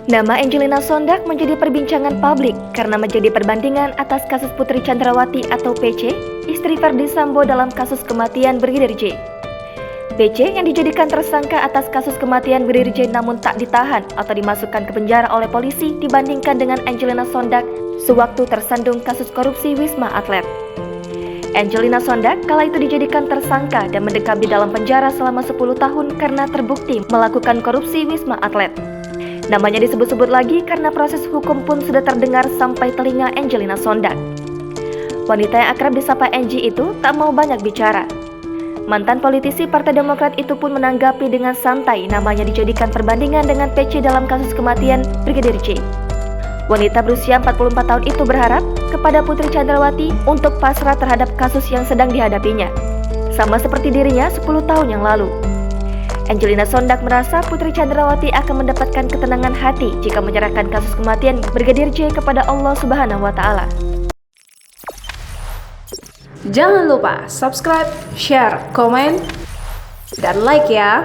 Nama Angelina Sondag menjadi perbincangan publik karena menjadi perbandingan atas kasus Putri Chandrawati atau PC, istri Verdi Sambo dalam kasus kematian Brigadir J. PC yang dijadikan tersangka atas kasus kematian Brigadir J namun tak ditahan atau dimasukkan ke penjara oleh polisi dibandingkan dengan Angelina Sondag sewaktu tersandung kasus korupsi Wisma Atlet. Angelina Sondag kala itu dijadikan tersangka dan mendekam di dalam penjara selama 10 tahun karena terbukti melakukan korupsi Wisma Atlet. Namanya disebut-sebut lagi karena proses hukum pun sudah terdengar sampai telinga Angelina Sondag. Wanita yang akrab disapa Angie itu tak mau banyak bicara. Mantan politisi Partai Demokrat itu pun menanggapi dengan santai namanya dijadikan perbandingan dengan PC dalam kasus kematian Brigadir J. Wanita berusia 44 tahun itu berharap kepada Putri Chandrawati untuk pasrah terhadap kasus yang sedang dihadapinya, sama seperti dirinya 10 tahun yang lalu. Angelina Sondag merasa Putri Chandrawati akan mendapatkan ketenangan hati jika menyerahkan kasus kematian Brigadir J kepada Allah Subhanahu wa Ta'ala. Jangan lupa subscribe, share, komen, dan like ya.